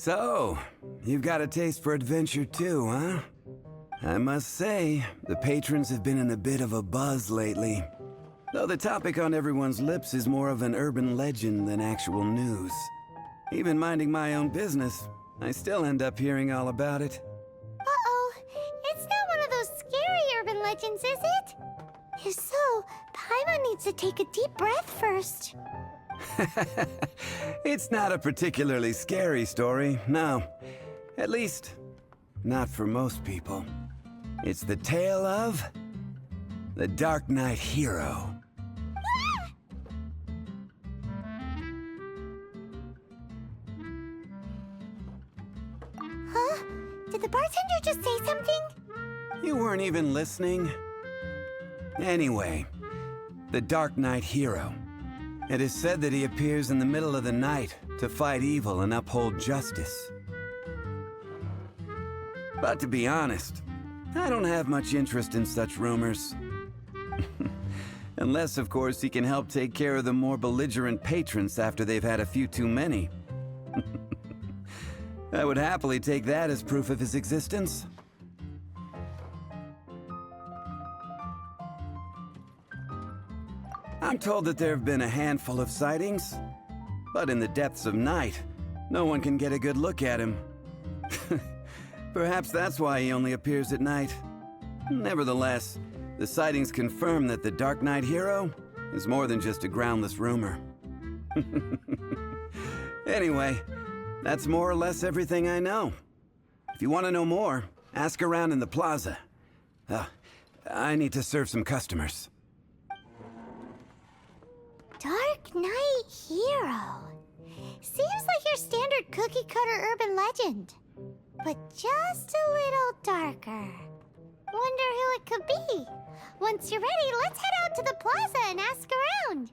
So, you've got a taste for adventure too, huh? I must say, the patrons have been in a bit of a buzz lately. Though the topic on everyone's lips is more of an urban legend than actual news. Even minding my own business, I still end up hearing all about it. Uh-oh. It's not one of those scary urban legends, is it? If so, Paimon needs to take a deep breath first. It's not a particularly scary story, no. At least, not for most people. It's the tale of the Dark Knight Hero. Huh? Did the bartender just say something? You weren't even listening. Anyway, the Dark Knight Hero. It is said that he appears in the middle of the night to fight evil and uphold justice. But to be honest, I don't have much interest in such rumors. Unless, of course, he can help take care of the more belligerent patrons after they've had a few too many. I would happily take that as proof of his existence. I'm told that there have been a handful of sightings, but in the depths of night, no one can get a good look at him. Perhaps that's why he only appears at night. Nevertheless, the sightings confirm that the Dark Knight Hero is more than just a groundless rumor. Anyway, that's more or less everything I know. If you want to know more, ask around in the plaza. I need to serve some customers. Dark Knight Hero. Seems like your standard cookie-cutter urban legend. But just a little darker. Wonder who it could be. Once you're ready, let's head out to the plaza and ask around.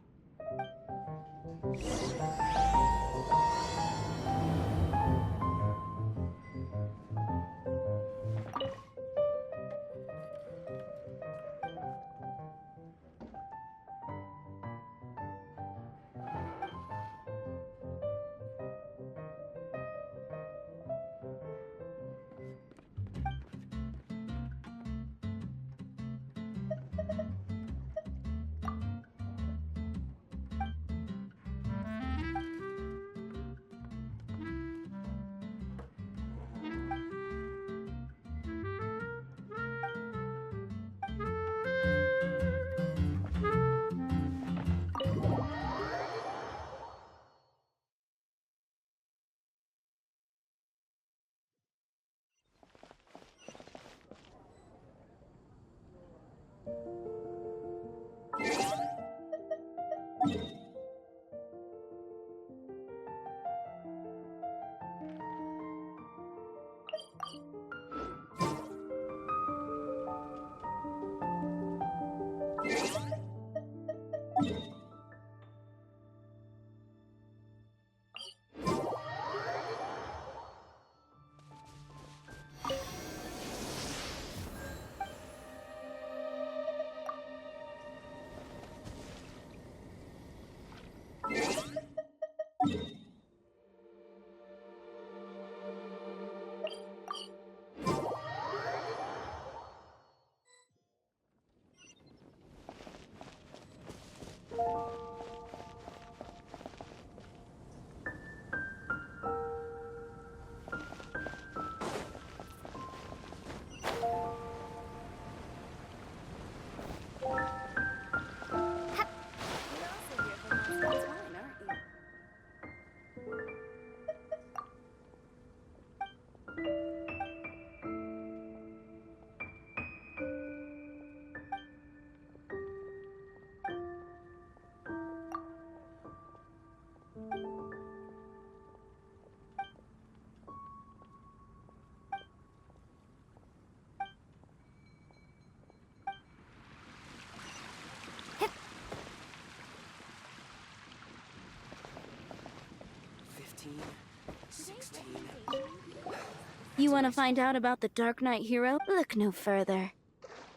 You want to find out about the Dark Knight Hero? Look no further.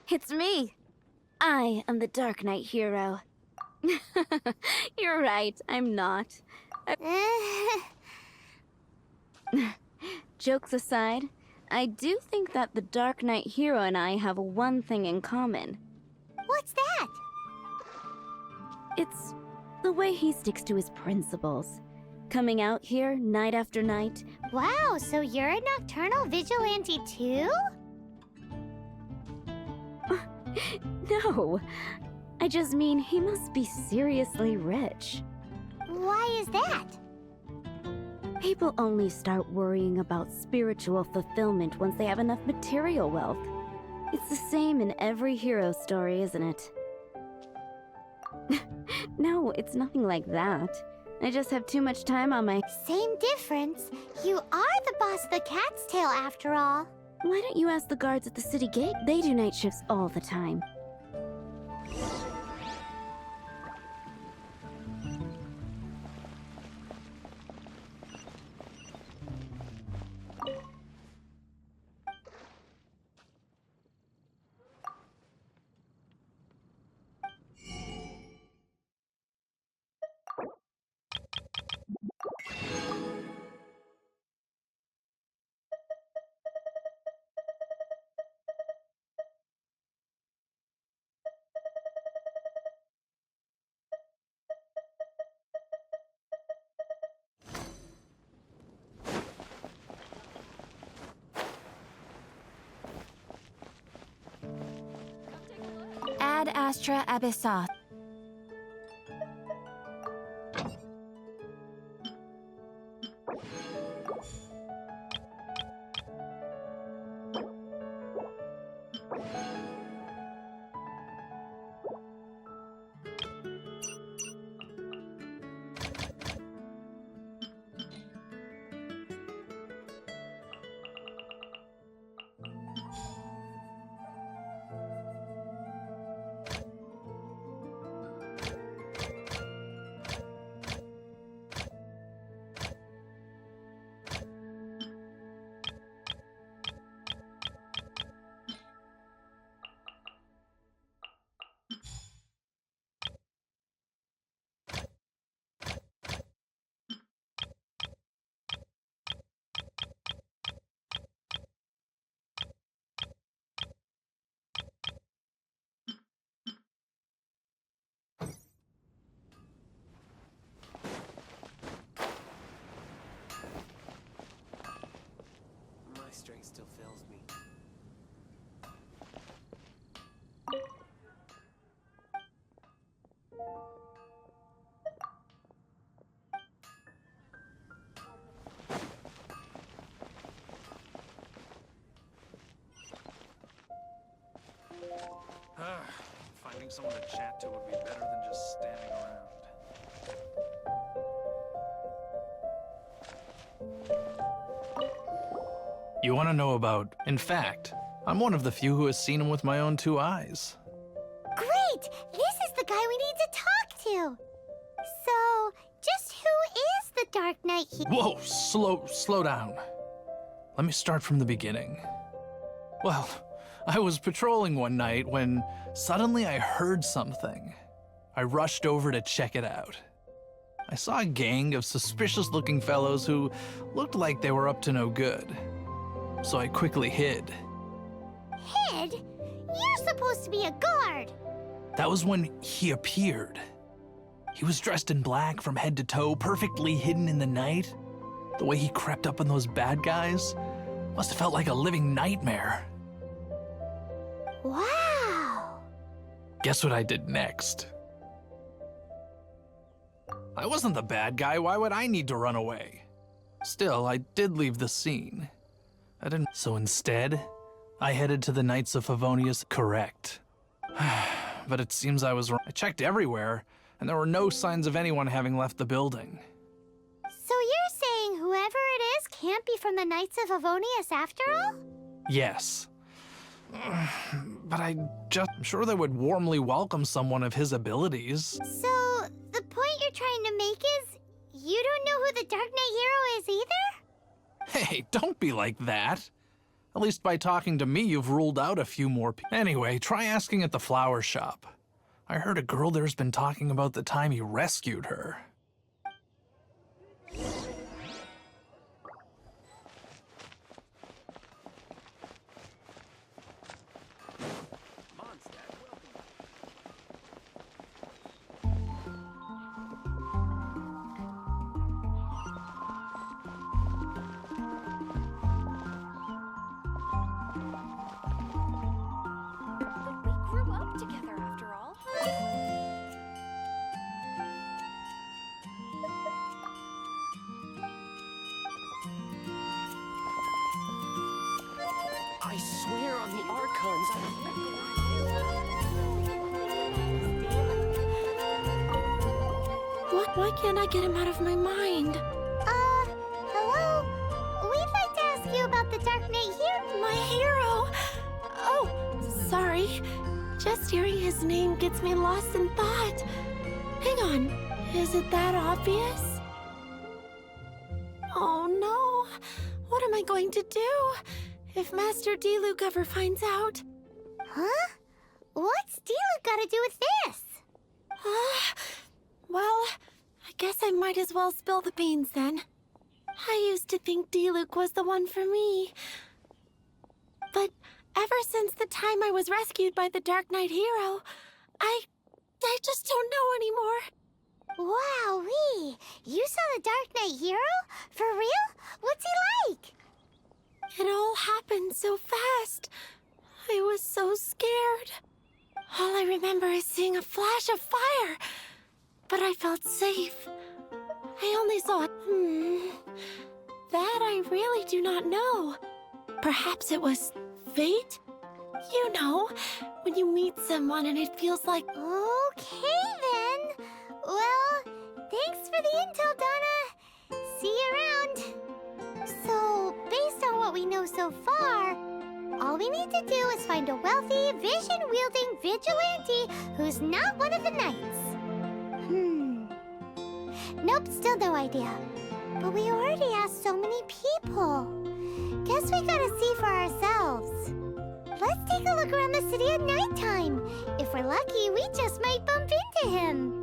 It's me. I am the Dark Knight Hero. You're right, I'm not. Jokes aside, I do think that the Dark Knight hero and I have one thing in common. What's that? It's the way he sticks to his principles. Coming out here night after night. Wow, so you're a nocturnal vigilante too? No, I just mean he must be seriously rich. Why is that? People only start worrying about spiritual fulfillment once they have enough material wealth. It's the same in every hero story, isn't it? No, it's nothing like that. I just have too much time on my... Same difference. You are the boss of the Cat's Tail after all. Why don't you ask the guards at the city gate? They do night shifts all the time. Ad Astra Abyssoth. My strength still fails me. Finding someone to chat to would be better than just standing around. You want to know about... In fact, I'm one of the few who has seen him with my own two eyes. Great! This is the guy we need to talk to. So, just who is the Dark Knight Whoa, slow down. Let me start from the beginning. Well, I was patrolling one night when suddenly I heard something. I rushed over to check it out. I saw a gang of suspicious-looking fellows who looked like they were up to no good. So I quickly hid. Hid? You're supposed to be a guard. That was when he appeared. He was dressed in black from head to toe, perfectly hidden in the night. The way he crept up on those bad guys must have felt like a living nightmare. Wow. Guess what I did next? I wasn't the bad guy. Why would I need to run away? Still, I did leave the scene. I didn't. So instead, I headed to the Knights of Favonius. Correct. But it seems I was wrong. I checked everywhere, and there were no signs of anyone having left the building. So you're saying whoever it is can't be from the Knights of Favonius after all? Yes. But I'm sure they would warmly welcome someone of his abilities. So, the point you're trying to make is you don't know who the Dark Knight hero is either? Hey, don't be like that. At least by talking to me, you've ruled out a few more people. Anyway, try asking at the flower shop. I heard a girl there's been talking about the time he rescued her. What? Why can't I get him out of my mind? Hello? We'd like to ask you about the Dark Knight here. My hero! Oh, sorry. Just hearing his name gets me lost in thought. Hang on, is it that obvious? Oh no, what am I going to do if Master Diluc ever finds out? Huh? What's Diluc got to do with this? Well, I guess I might as well spill the beans then. I used to think Diluc was the one for me. But ever since the time I was rescued by the Dark Knight hero, I just don't know anymore. Wowee! You saw the Dark Knight hero? For real? What's he like? It all happened so fast. I was so scared. All I remember is seeing a flash of fire, but I felt safe. I only saw that I really do not know. Perhaps it was fate? You know, when you meet someone and it feels like... Okay then. Well, thanks for the intel, Donna. See you around. So, based on what we know so far, all we need to do is find a wealthy, vision-wielding vigilante who's not one of the knights. Nope, still no idea. But we already asked so many people. Guess we gotta see for ourselves. Let's take a look around the city at nighttime. If we're lucky, we just might bump into him.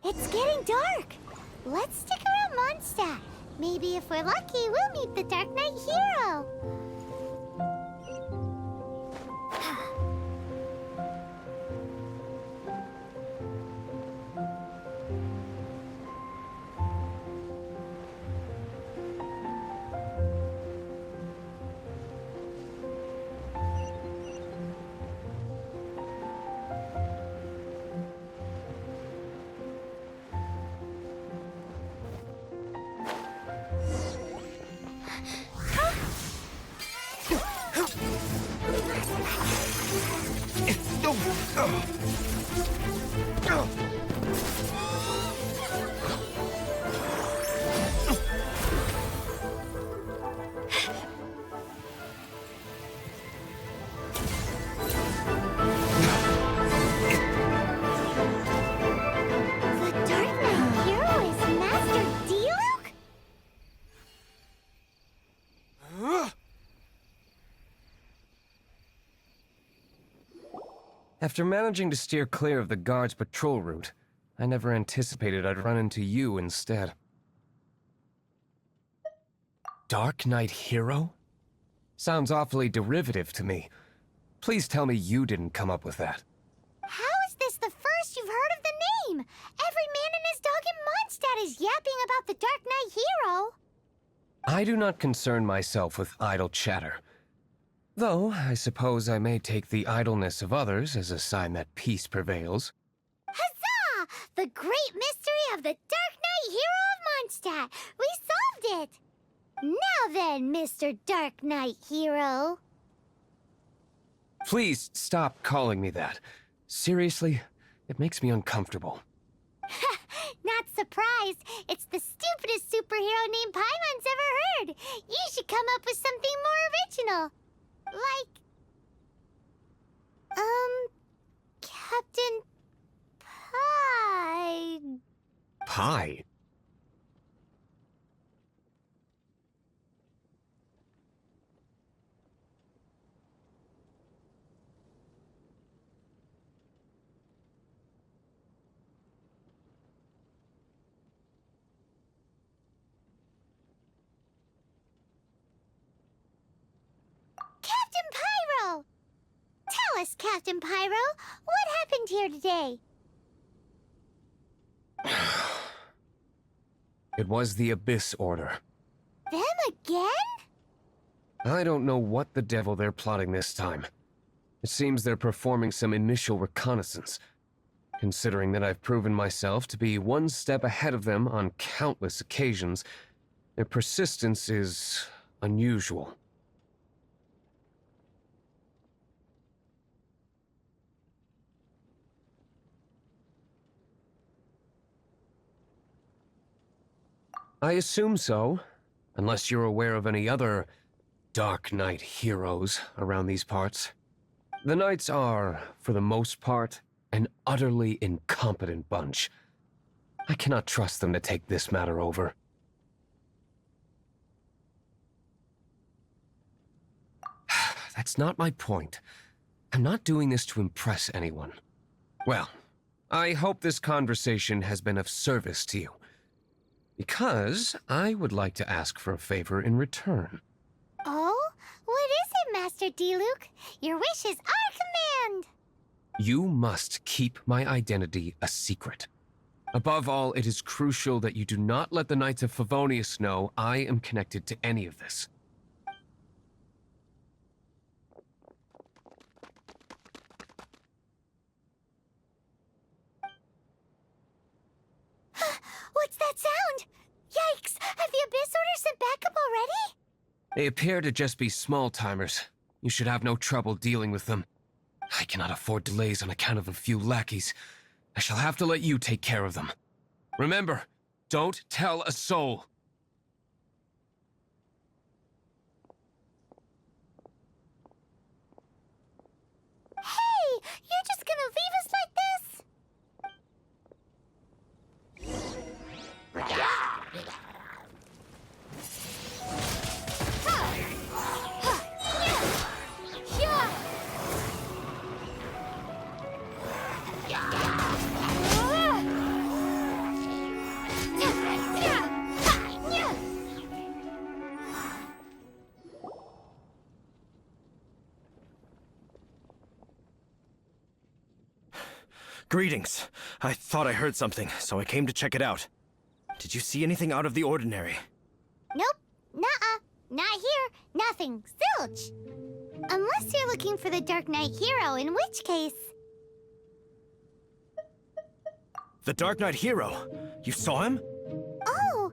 It's getting dark. Let's stick around Mondstadt. Maybe if we're lucky, we'll meet the Dark Knight hero. After managing to steer clear of the guard's patrol route, I never anticipated I'd run into you instead. Dark Knight Hero? Sounds awfully derivative to me. Please tell me you didn't come up with that. How is this the first you've heard of the name? Every man and his dog in Mondstadt is yapping about the Dark Knight Hero. I do not concern myself with idle chatter. Though, I suppose I may take the idleness of others as a sign that peace prevails. Huzzah! The great mystery of the Dark Knight Hero of Mondstadt! We solved it! Now then, Mr. Dark Knight Hero. Please stop calling me that. Seriously, it makes me uncomfortable. Not surprised. It's the stupidest superhero name Paimon's ever heard. You should come up with something more original. Like... Captain Pie... Pie? Captain Pyro! Tell us, Captain Pyro, what happened here today? It was the Abyss Order. Them again? I don't know what the devil they're plotting this time. It seems they're performing some initial reconnaissance. Considering that I've proven myself to be one step ahead of them on countless occasions, their persistence is unusual. I assume so, unless you're aware of any other Dark Knight heroes around these parts. The Knights are, for the most part, an utterly incompetent bunch. I cannot trust them to take this matter over. That's not my point. I'm not doing this to impress anyone. Well, I hope this conversation has been of service to you. Because I would like to ask for a favor in return. Oh? What is it, Master D-Luke? Your wish is our command! You must keep my identity a secret. Above all, it is crucial that you do not let the Knights of Favonius know I am connected to any of this. What's that sound? Yikes! Have the Abyss Order sent backup already? They appear to just be small-timers. You should have no trouble dealing with them. I cannot afford delays on account of a few lackeys. I shall have to let you take care of them. Remember, don't tell a soul. Hey! You're just gonna leave us like this? Greetings. I thought I heard something, so I came to check it out. Did you see anything out of the ordinary? Nope. Nuh-uh. Not here. Nothing. Zilch. Unless you're looking for the Dark Knight Hero, in which case... The Dark Knight Hero? You saw him? Oh,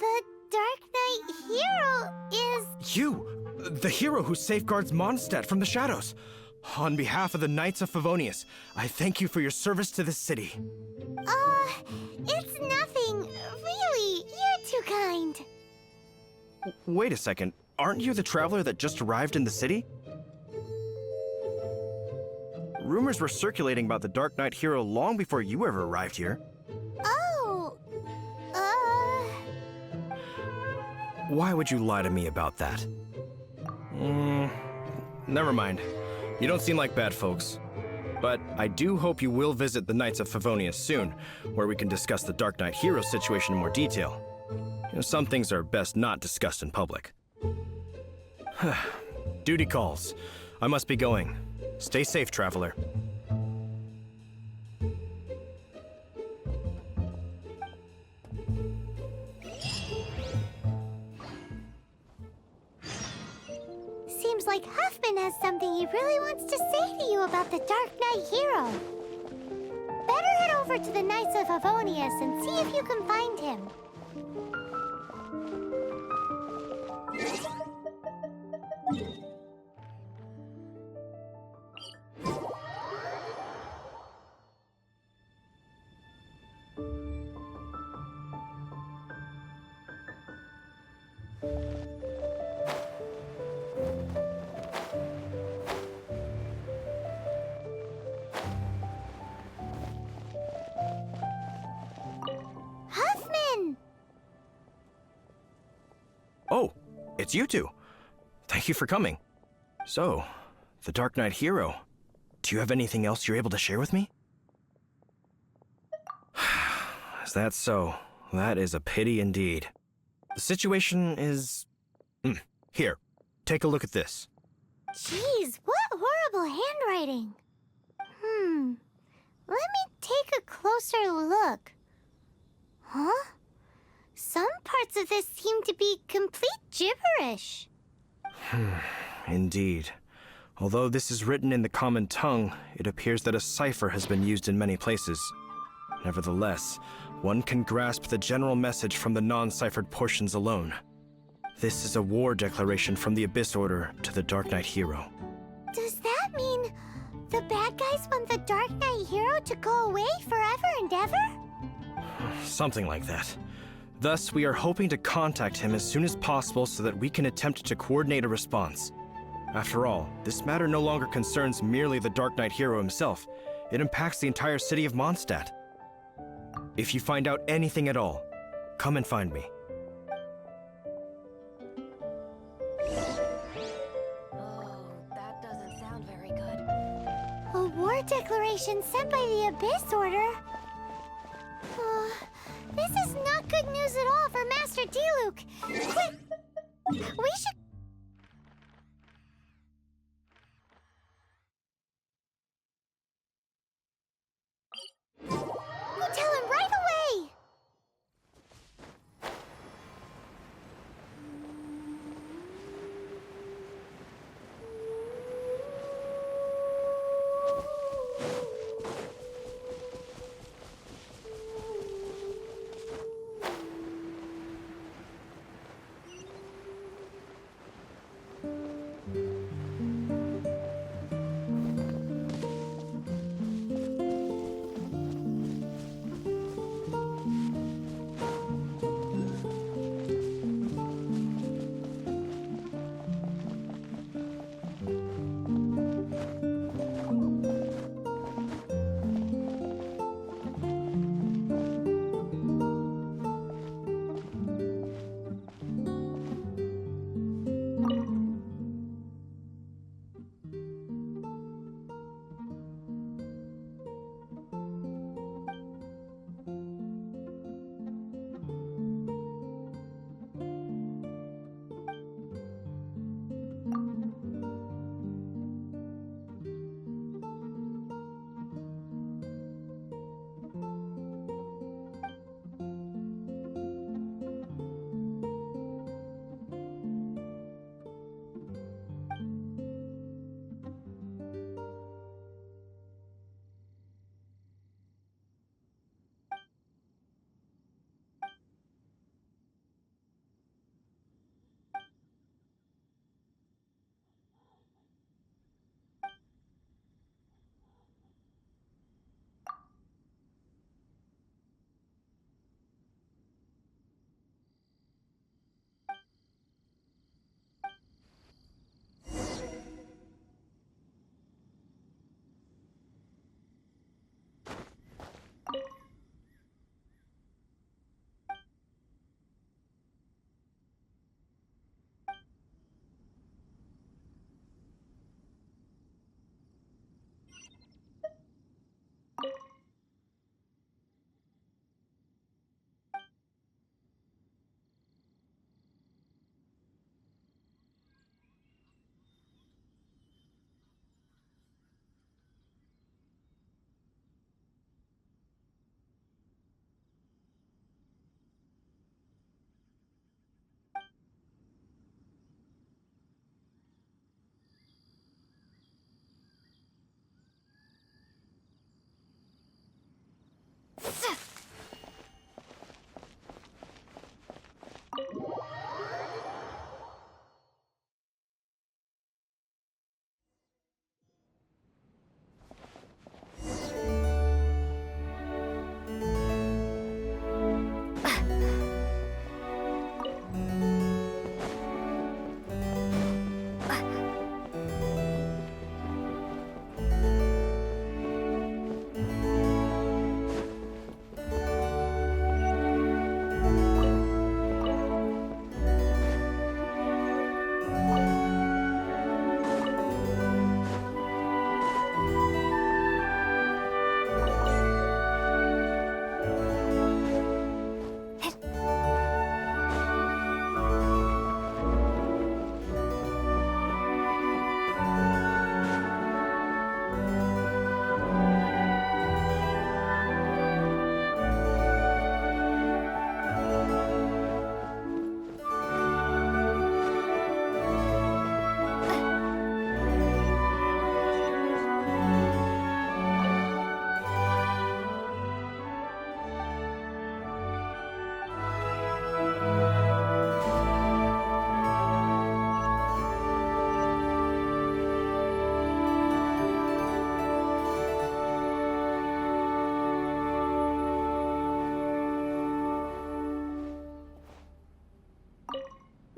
the Dark Knight Hero is... You! The hero who safeguards Mondstadt from the shadows. On behalf of the Knights of Favonius, I thank you for your service to this city. It's nothing. Really, you're too kind. Wait a second. Aren't you the traveler that just arrived in the city? Rumors were circulating about the Dark Knight Hero long before you ever arrived here. Oh, Why would you lie to me about that? Never mind. You don't seem like bad folks. But I do hope you will visit the Knights of Favonius soon, where we can discuss the Dark Knight Hero situation in more detail. Some things are best not discussed in public. Duty calls. I must be going. Stay safe, traveler. Seems like Huffman has something he really wants to say to you about the Dark Knight Hero. Better head over to the Knights of Favonius and see if you can find him. Huffman! Oh, it's you two. Thank you for coming. So, the Dark Knight Hero. Do you have anything else you're able to share with me? Is that so? That is a pity indeed. The situation is... Here, take a look at this. Jeez, what horrible handwriting. Let me take a closer look. Huh? Some parts of this seem to be complete gibberish. Indeed. Although this is written in the common tongue, it appears that a cipher has been used in many places. Nevertheless, one can grasp the general message from the non-ciphered portions alone. This is a war declaration from the Abyss Order to the Dark Knight Hero. Does that mean the bad guys want the Dark Knight Hero to go away forever and ever? Something like that. Thus, we are hoping to contact him as soon as possible so that we can attempt to coordinate a response. After all, this matter no longer concerns merely the Dark Knight Hero himself. It impacts the entire city of Mondstadt. If you find out anything at all, come and find me. Oh, that doesn't sound very good. A war declaration sent by the Abyss Order? This is not good news at all for Master Diluc. Quick! We should... We'll tell him right away!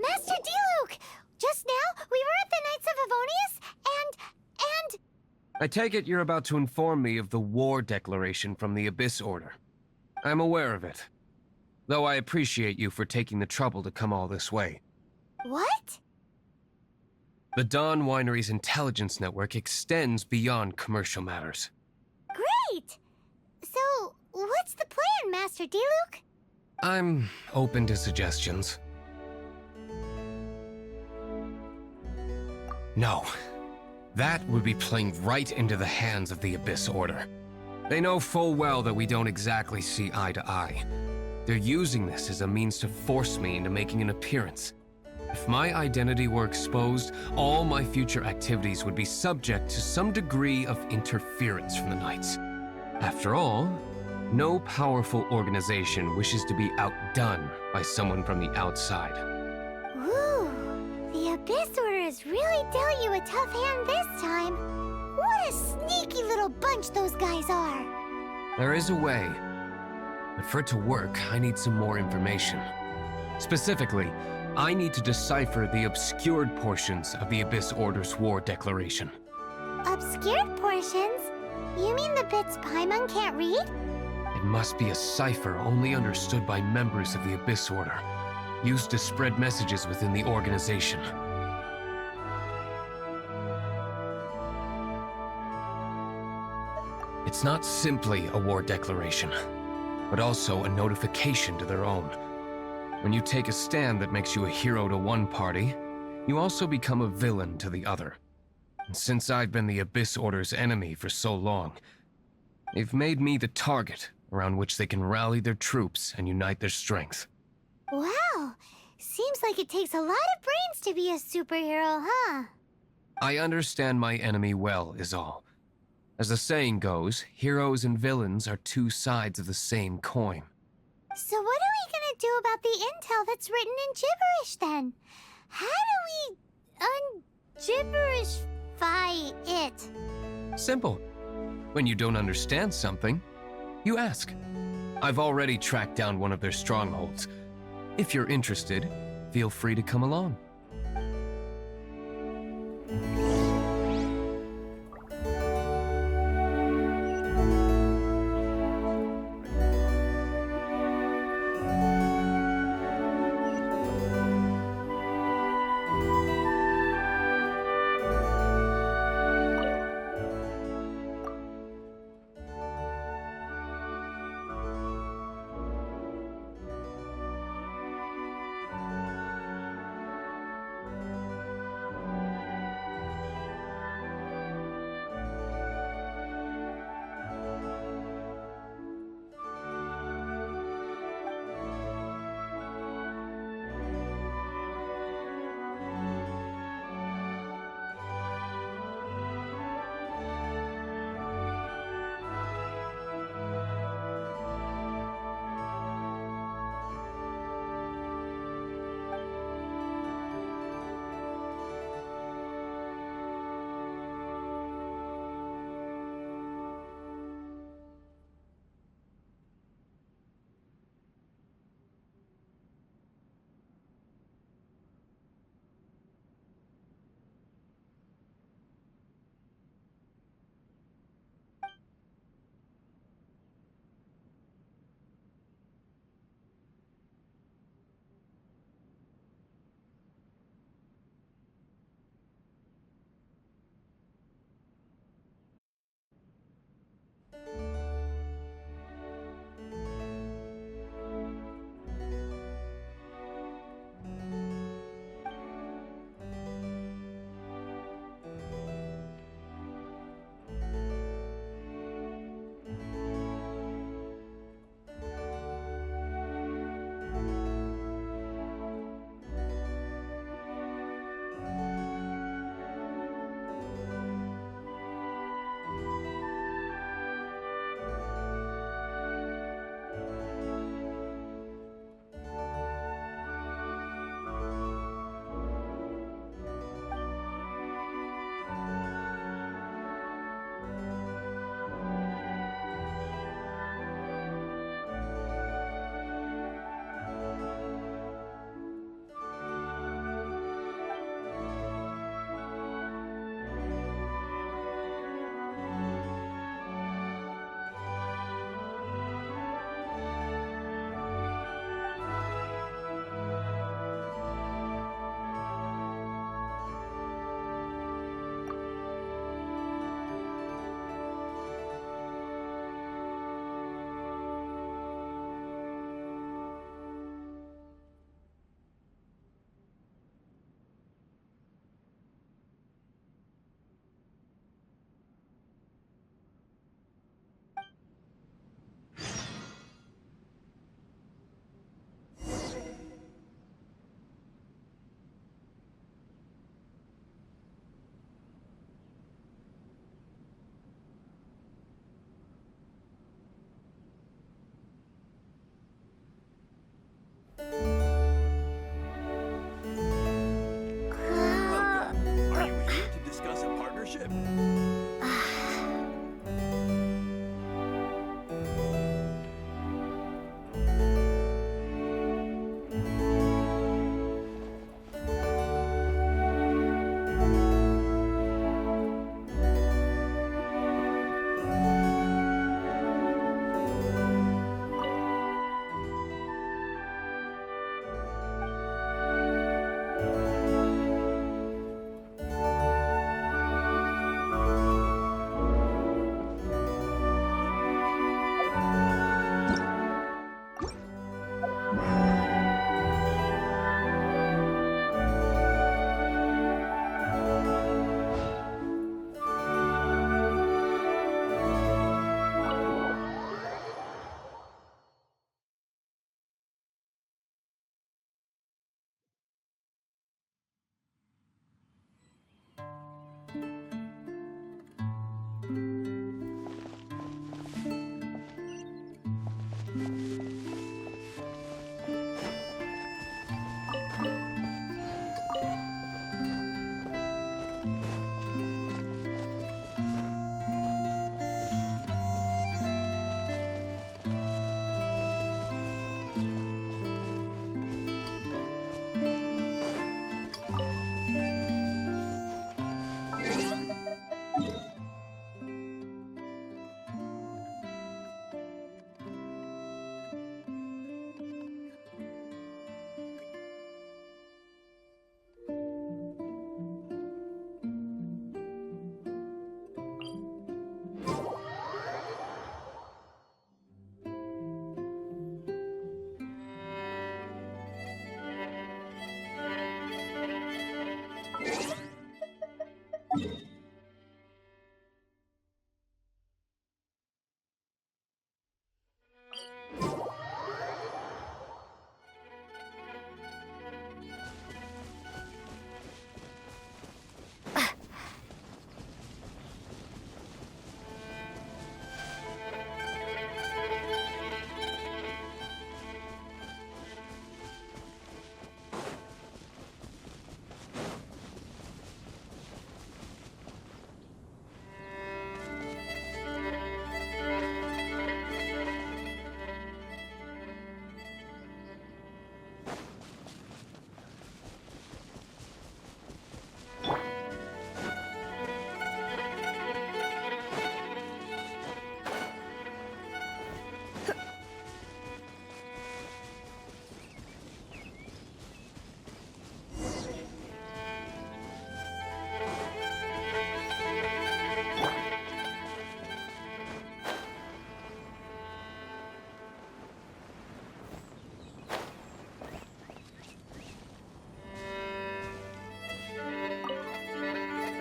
Master Diluc! Just now, we were at the Knights of Avonius, and... I take it you're about to inform me of the war declaration from the Abyss Order. I'm aware of it. Though I appreciate you for taking the trouble to come all this way. What? The Dawn Winery's intelligence network extends beyond commercial matters. Great! So, what's the plan, Master Diluc? I'm open to suggestions. No. That would be playing right into the hands of the Abyss Order. They know full well that we don't exactly see eye to eye. They're using this as a means to force me into making an appearance. If my identity were exposed, all my future activities would be subject to some degree of interference from the Knights. After all, no powerful organization wishes to be outdone by someone from the outside. Ooh, the Abyss Order has really dealt you a tough hand this time. What a sneaky little bunch those guys are. There is a way, but for it to work, I need some more information. Specifically, I need to decipher the obscured portions of the Abyss Order's war declaration. Obscured portions? You mean the bits Paimon can't read? It must be a cipher only understood by members of the Abyss Order, used to spread messages within the organization. It's not simply a war declaration, but also a notification to their own. When you take a stand that makes you a hero to one party, you also become a villain to the other. And since I've been the Abyss Order's enemy for so long, they've made me the target around which they can rally their troops and unite their strength. Wow, seems like it takes a lot of brains to be a superhero, huh? I understand my enemy well, is all. As the saying goes, heroes and villains are two sides of the same coin. So what are we gonna do about the intel that's written in gibberish, then? How do we un-gibberishify it? Simple. When you don't understand something, you ask. I've already tracked down one of their strongholds. If you're interested, feel free to come along.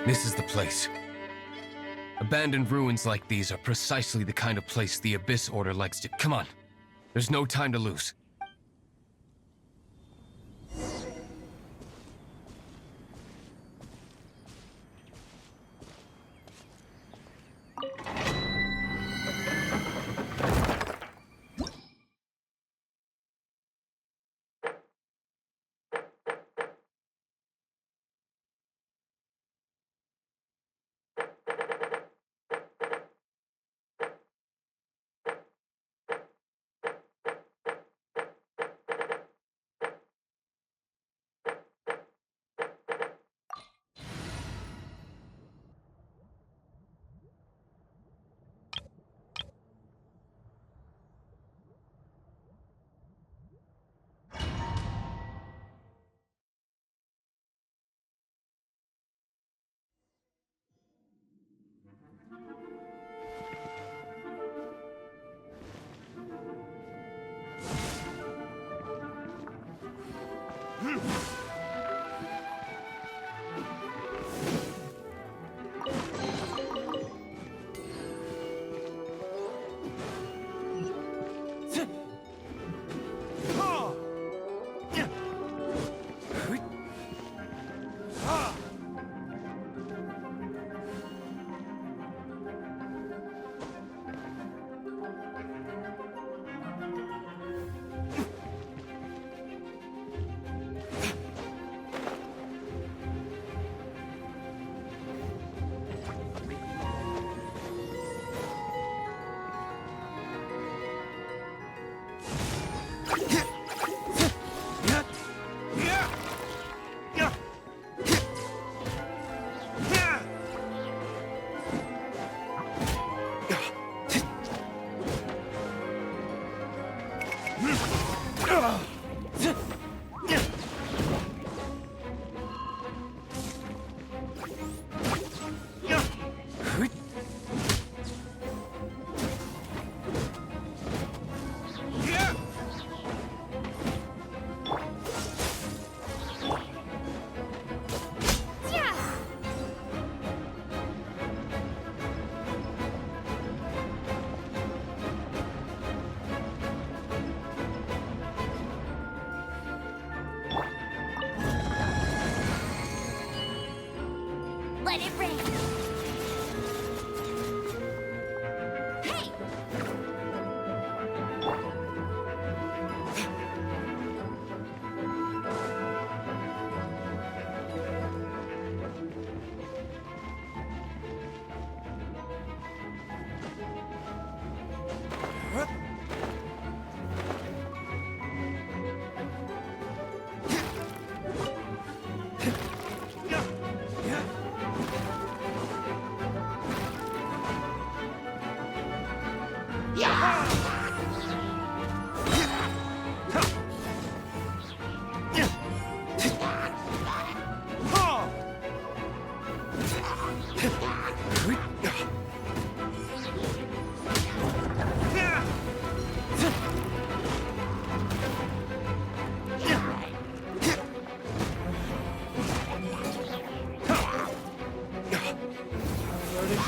This is the place. Abandoned ruins like these are precisely the kind of place the Abyss Order likes to... Come on. There's no time to lose. Let it rain. Hey!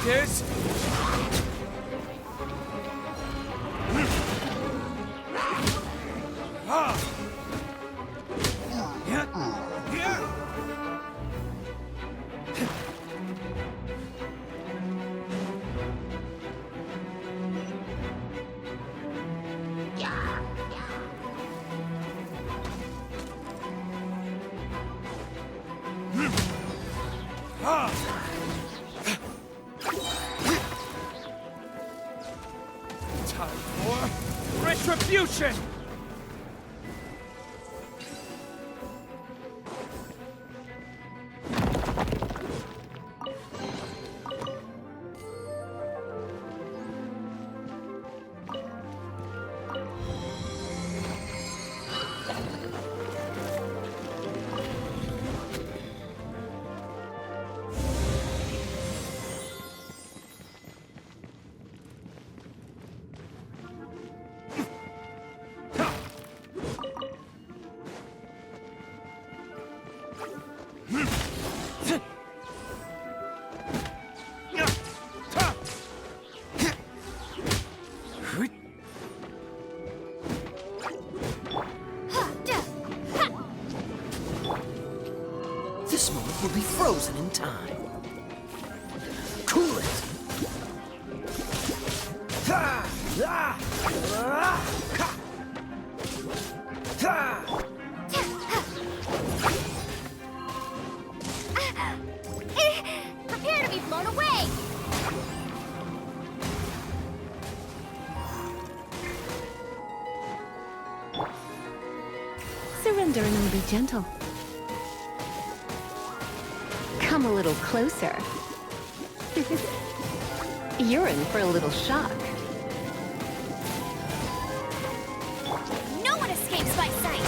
This? Time for retribution! long time. Cool it! Prepare to be blown away! Surrender and be gentle. Come a little closer. You're in for a little shock. No one escapes my sight!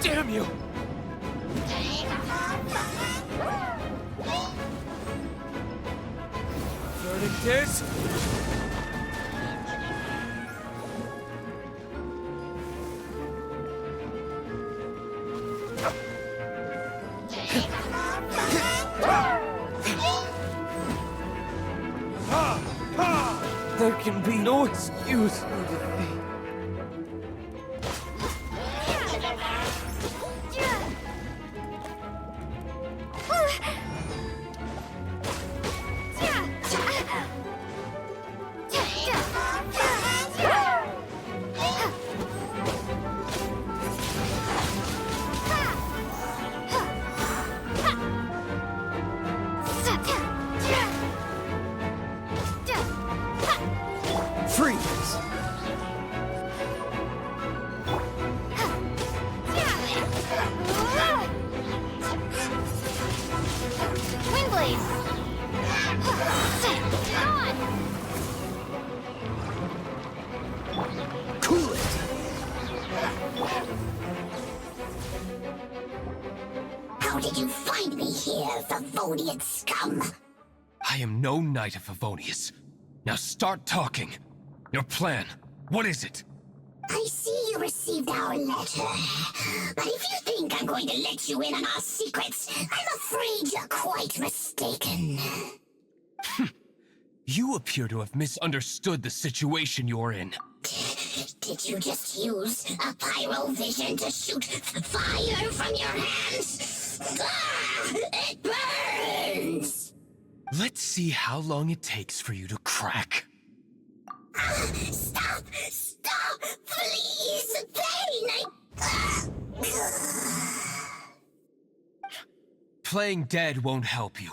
Damn you! Verdict is... There can be no excuse. Freeze! Windblade! On! Cool it! How did you find me here, Favonian scum? I am no knight of Favonius. Now start talking. Your plan, what is it? I see you received our letter. But if you think I'm going to let you in on our secrets, I'm afraid you're quite mistaken. You appear to have misunderstood the situation you're in. Did you just use a pyro vision to shoot fire from your hands? Ah, it burns! Let's see how long it takes for you to crack. Stop! Stop! Please! Pain! Playing dead won't help you.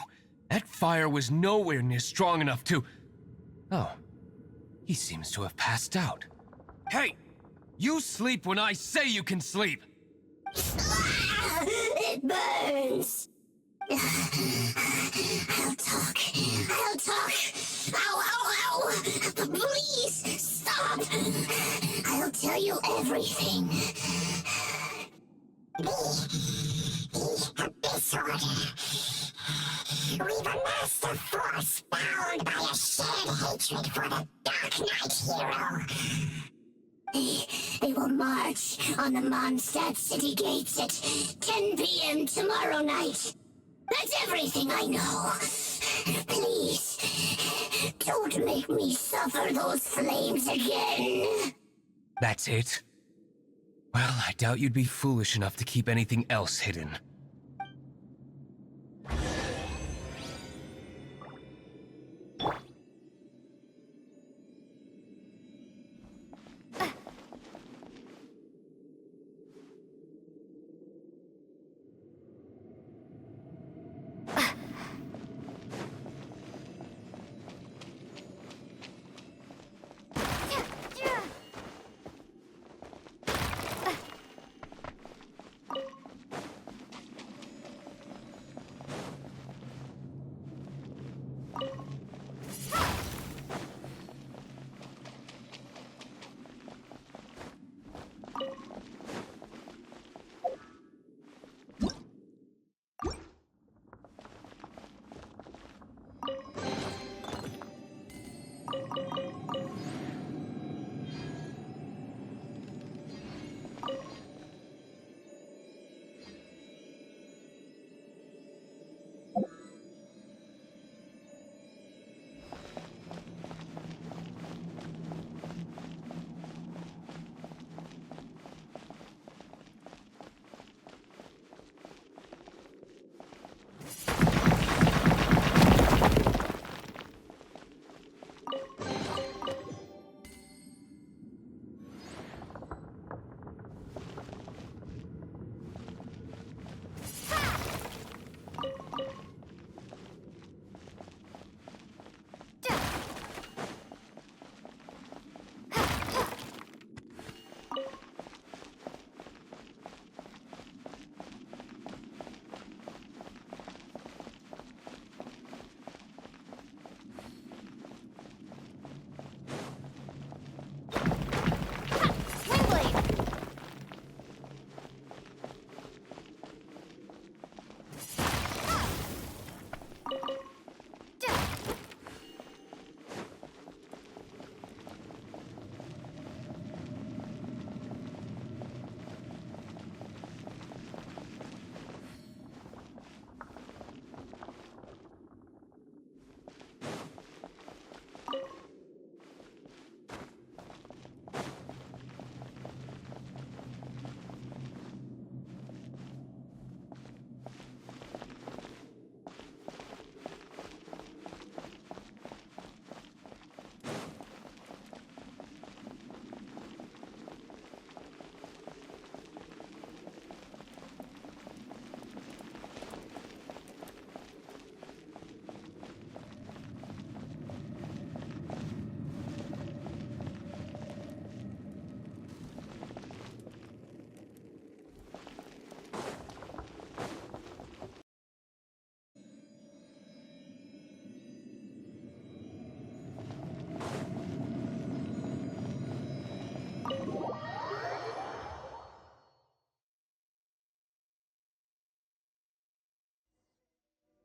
That fire was nowhere near strong enough to... Oh. He seems to have passed out. Hey! You sleep when I say you can sleep! It burns! I'll talk. I'll talk. Ow, ow, ow! Please, stop! I'll tell you everything. This order. We've amassed a force bound by a shared hatred for the Dark Knight hero. They will march on the Mondstadt city gates at 10 p.m. tomorrow night. That's everything I know. Please, don't make me suffer those flames again. That's it? Well, I doubt you'd be foolish enough to keep anything else hidden.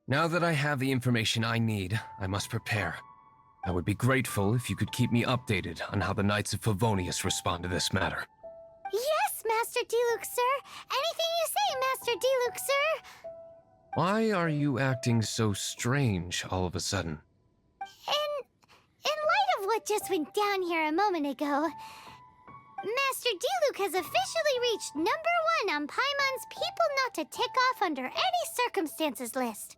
Now that I have the information I need, I must prepare. I would be grateful if you could keep me updated on how the Knights of Favonius respond to this matter. Yes, Master Diluc, sir. Anything you say, Master Diluc, sir. Why are you acting so strange all of a sudden? In light of what just went down here a moment ago, Master Diluc has officially reached #1 on Paimon's people not to tick off under any circumstances list.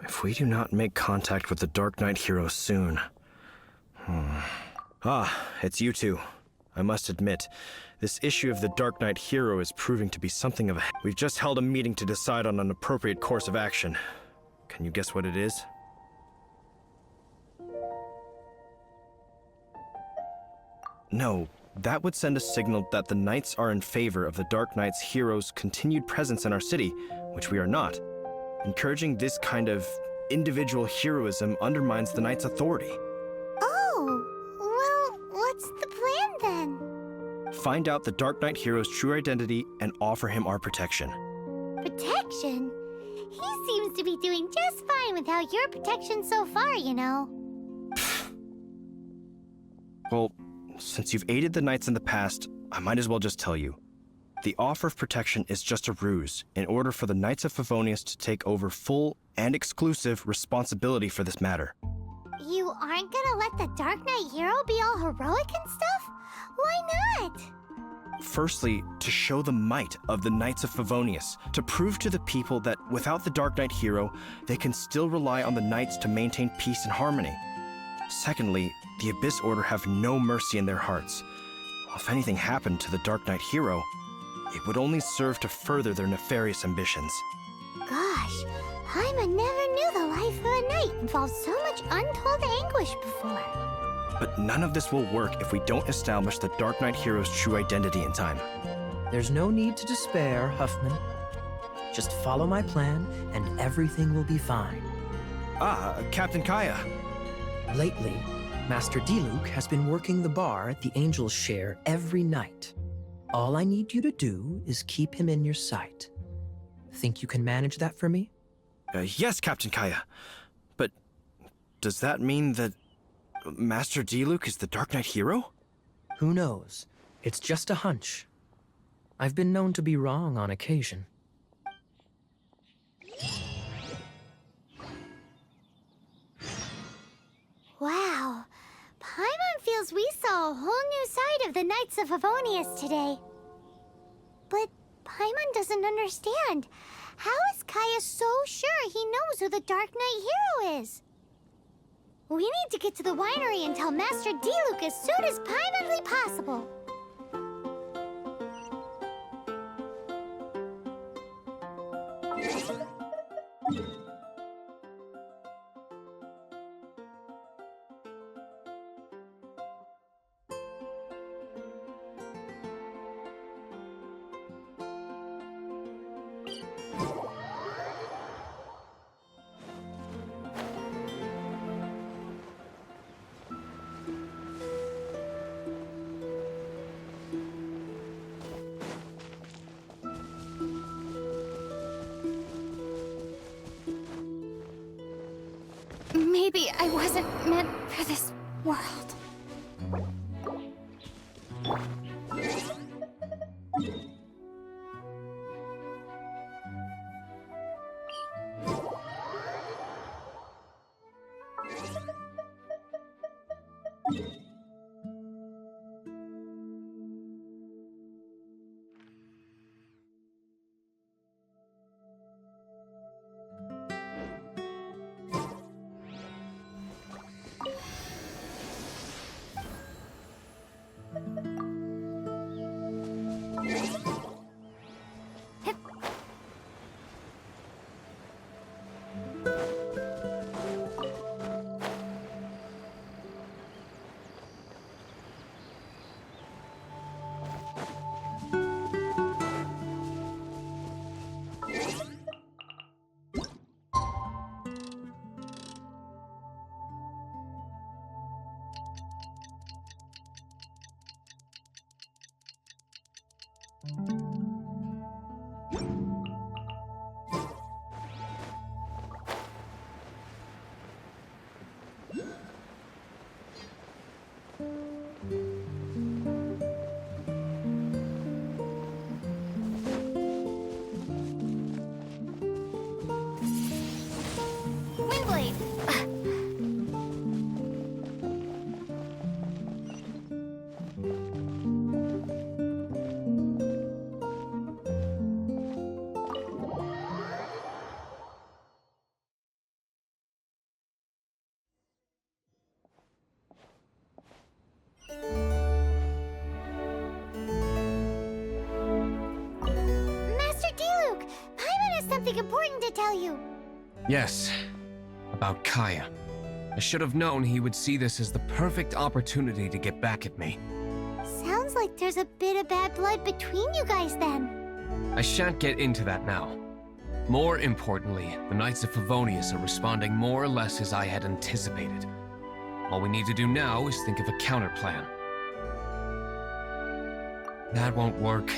If we do not make contact with the Dark Knight Hero soon... Ah, it's you two. I must admit, this issue of the Dark Knight Hero is proving to be something of a... We've just held a meeting to decide on an appropriate course of action. Can you guess what it is? No, that would send a signal that the Knights are in favor of the Dark Knight's Hero's continued presence in our city, which we are not. Encouraging this kind of individual heroism undermines the Knight's authority. Oh, well, what's the plan then? Find out the Dark Knight Hero's true identity and offer him our protection. Protection? He seems to be doing just fine without your protection so far, you know. Well, since you've aided the Knights in the past, I might as well just tell you. The offer of protection is just a ruse in order for the Knights of Favonius to take over full and exclusive responsibility for this matter. You aren't gonna let the Dark Knight Hero be all heroic and stuff? Why not? Firstly, to show the might of the Knights of Favonius, to prove to the people that without the Dark Knight Hero, they can still rely on the Knights to maintain peace and harmony. Secondly, the Abyss Order have no mercy in their hearts. If anything happened to the Dark Knight Hero, it would only serve to further their nefarious ambitions. Gosh, Paimon never knew the life of a knight involved so much untold anguish before. But none of this will work if we don't establish the Dark Knight Hero's true identity in time. There's no need to despair, Huffman. Just follow my plan, and everything will be fine. Ah, Captain Kaya. Lately, Master Diluc has been working the bar at the Angel's Share every night. All I need you to do is keep him in your sight. Think you can manage that for me? Yes, Captain Kaya. But does that mean that Master Diluc is the Dark Knight Hero? Who knows? It's just a hunch. I've been known to be wrong on occasion. Wow, Paimon feels we saw a whole new side of the Knights of Favonius today. But Paimon doesn't understand. How is Kaya so sure he knows who the Dark Knight Hero is? We need to get to the winery and tell Master Diluc as soon as Paimonly possible. Maybe I wasn't meant for this world. Windblade! Master Diluc! Paimon has something important to tell you. Yes, about Kaya. I should have known he would see this as the perfect opportunity to get back at me. Sounds like there's a bit of bad blood between you guys then. I shan't get into that now. More importantly, the Knights of Favonius are responding more or less as I had anticipated. All we need to do now is think of a counterplan. That won't work.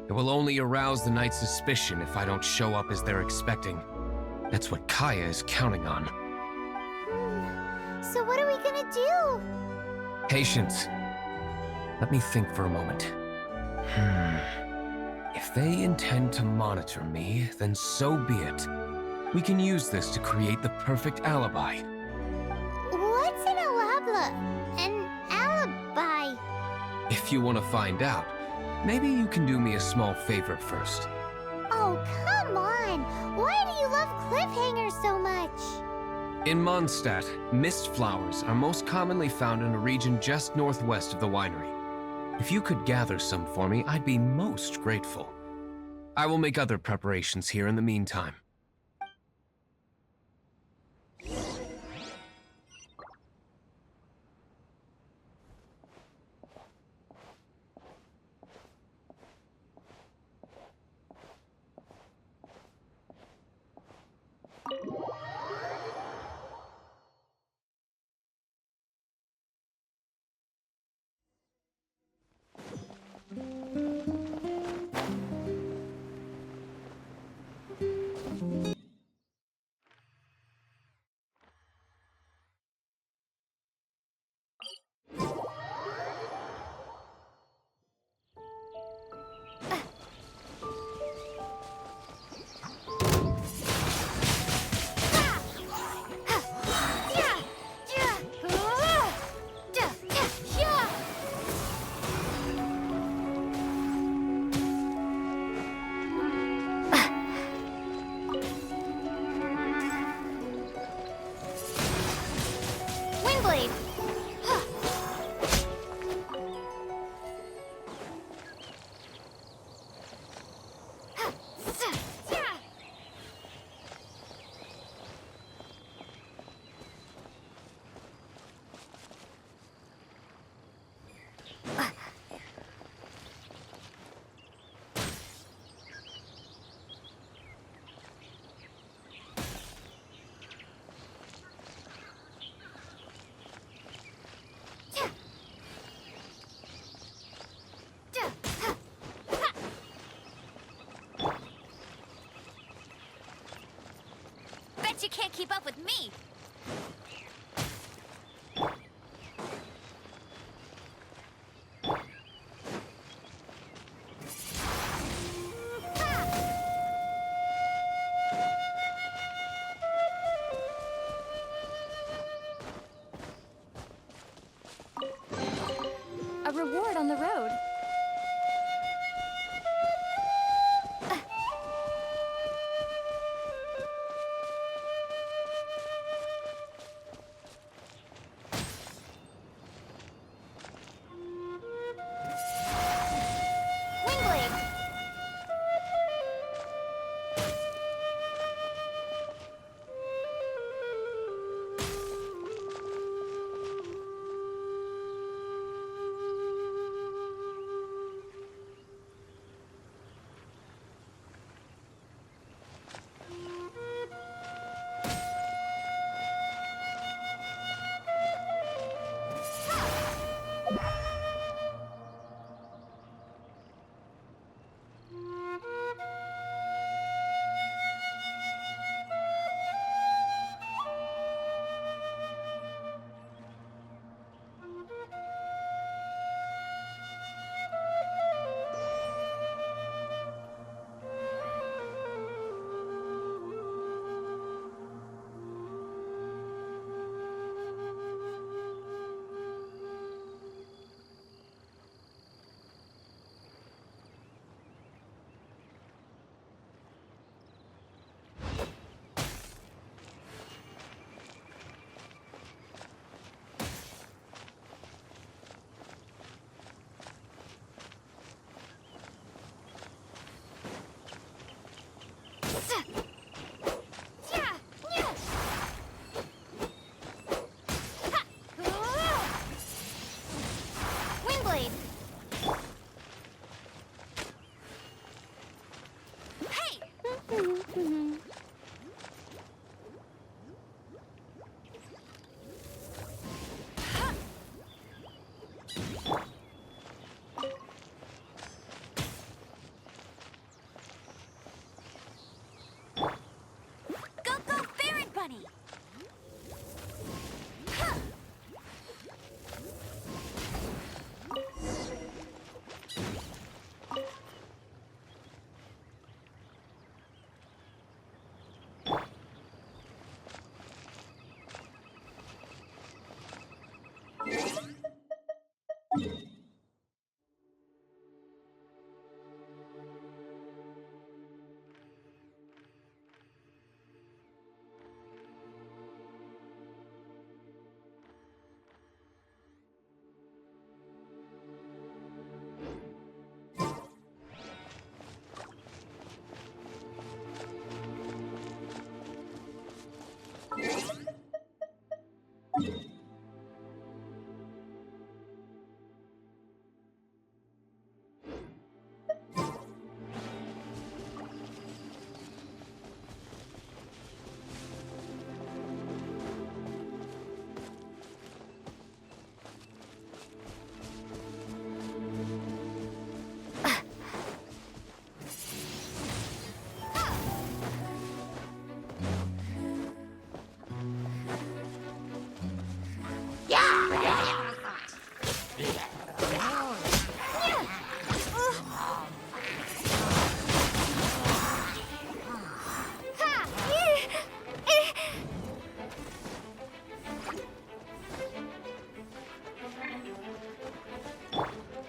It will only arouse the Knights' suspicion if I don't show up as they're expecting. That's what Kaya is counting on. So what are we gonna do? Patience. Let me think for a moment. If they intend to monitor me, then so be it. We can use this to create the perfect alibi. What's an alabla? An alibi? If you want to find out, maybe you can do me a small favor first. Oh, come on! Why do you love cliffhangers so much? In Mondstadt, mist flowers are most commonly found in a region just northwest of the winery. If you could gather some for me, I'd be most grateful. I will make other preparations here in the meantime. Windblade! Bet you can't keep up with me! A reward on the road. Windblade! Windblade. Hey! Go, go, Baron Bunny!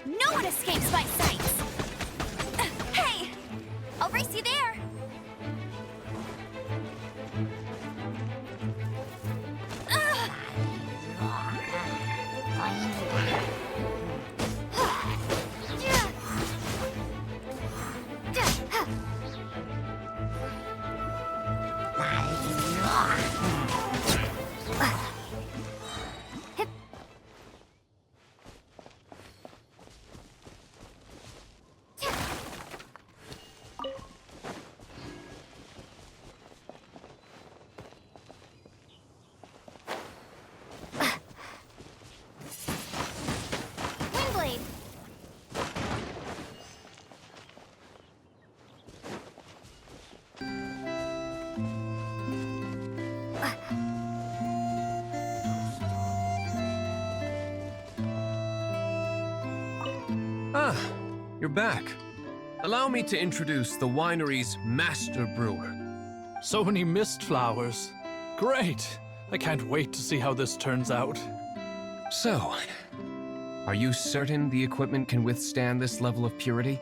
No one escapes my sights! Hey! I'll race you there! Windblade! Ah, you're back. Allow me to introduce the winery's master brewer. So many mist flowers. Great! I can't wait to see how this turns out. So, are you certain the equipment can withstand this level of purity?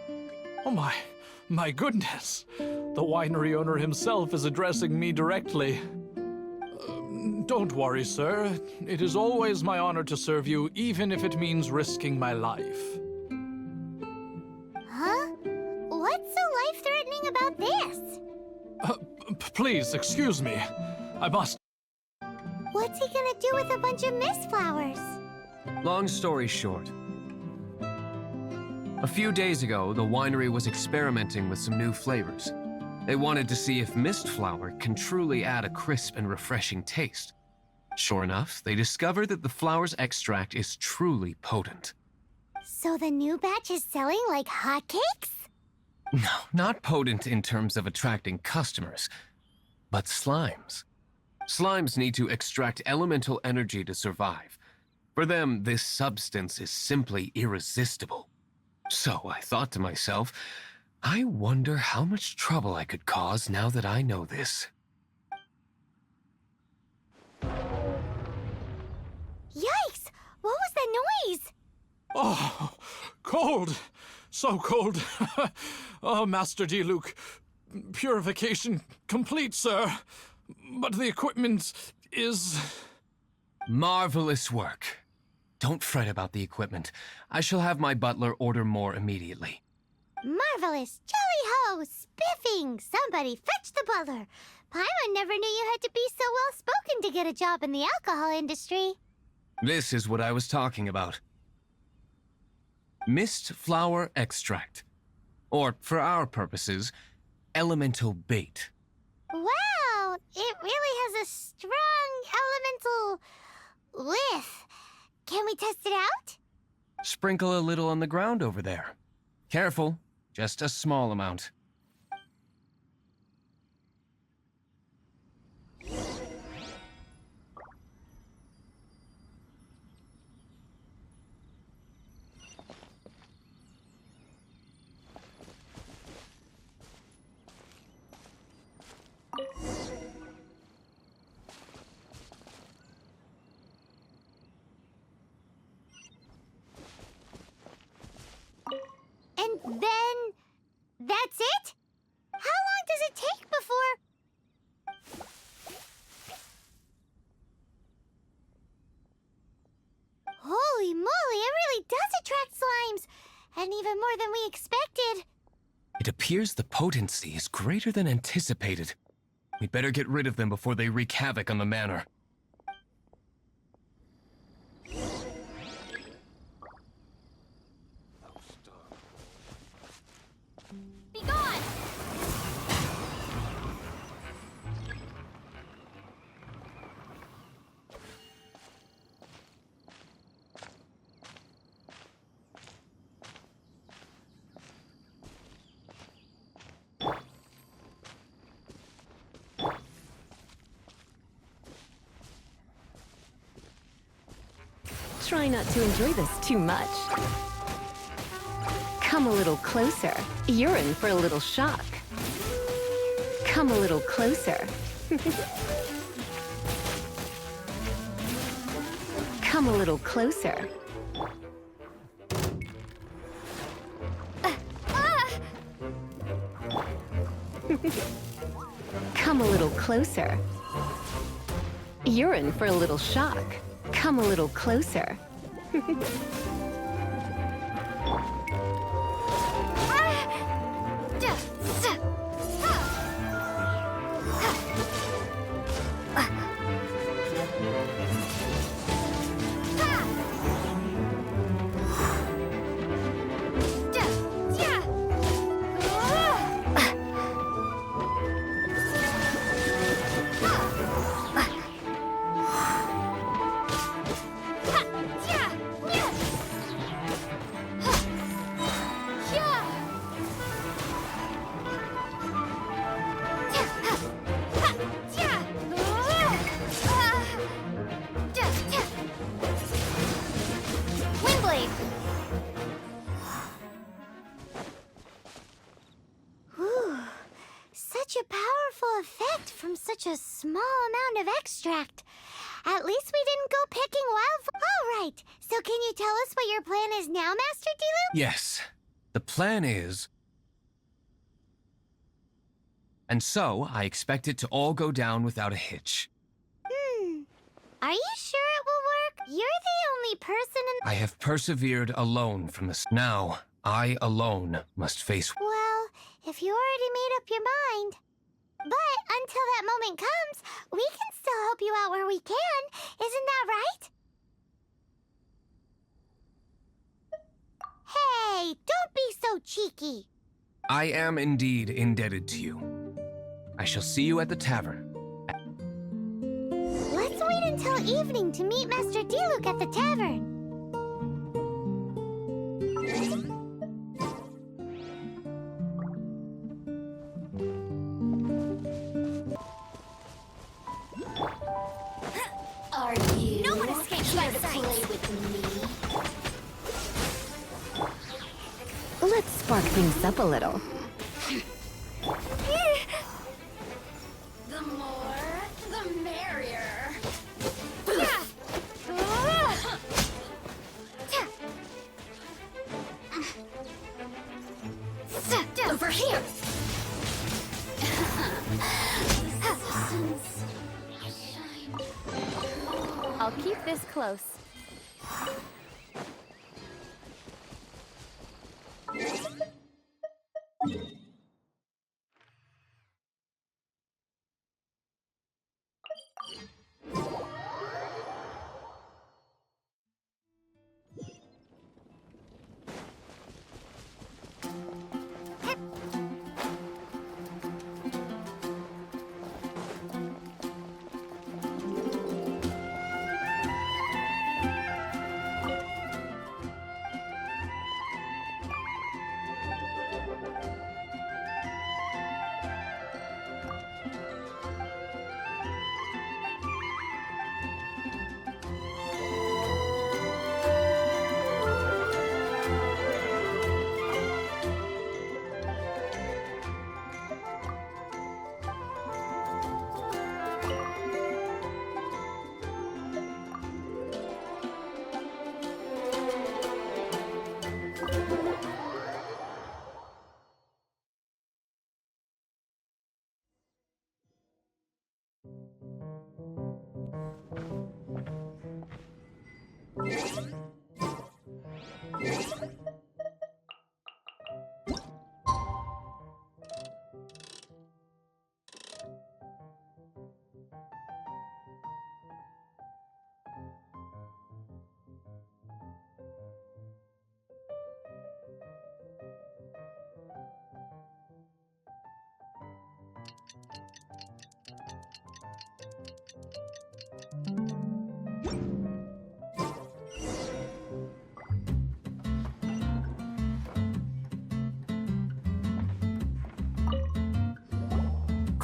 Oh my goodness! The winery owner himself is addressing me directly. Don't worry, sir. It is always my honor to serve you, even if it means risking my life. Huh? What's so life-threatening about this? Please, excuse me. I must... What's he gonna do with a bunch of mist flowers? Long story short, a few days ago, the winery was experimenting with some new flavors. They wanted to see if mist flower can truly add a crisp and refreshing taste. Sure enough, they discovered that the flower's extract is truly potent. So the new batch is selling like hotcakes? No, not potent in terms of attracting customers, but slimes. Slimes need to extract elemental energy to survive. For them, this substance is simply irresistible. So I thought to myself, I wonder how much trouble I could cause now that I know this. Yikes! What was that noise? Oh, cold! So cold. Oh, Master Diluc. Purification complete, sir. But the equipment is... Marvelous work. Don't fret about the equipment. I shall have my butler order more immediately. Marvelous! Jolly Oh, spiffing! Somebody fetch the butler. Paimon never knew you had to be so well-spoken to get a job in the alcohol industry. This is what I was talking about. Mist flower extract. Or, for our purposes, elemental bait. Wow! It really has a strong elemental whiff. Can we test it out? Sprinkle a little on the ground over there. Careful, just a small amount. And then... that's it? How long does it take before... Holy moly, it really does attract slimes! And even more than we expected. It appears the potency is greater than anticipated. We'd better get rid of them before they wreak havoc on the manor. Be gone! Try not to enjoy this too much. Come a little closer. You're in for a little shock. Come a little closer. Come a little closer. Come a little closer. You're in for a little shock. Come a little closer. Such a powerful effect from such a small amount of extract. At least we didn't go picking wildflowers. All right, so can you tell us what your plan is now, Master Diluc? Yes, the plan is... And so, I expect it to all go down without a hitch. Are you sure it will work? You're the only person in... I have persevered alone from the... Now, I alone must face... Well, if you already made up your mind. But until that moment comes, we can still help you out where we can. Isn't that right? Hey, don't be so cheeky. I am indeed indebted to you. I shall see you at the tavern. Let's wait until evening to meet Master Diluc at the tavern. Are you? No one escapes my sight. Play with me. Let's spark things up a little. The more, the merrier. Over here. I'll keep this close.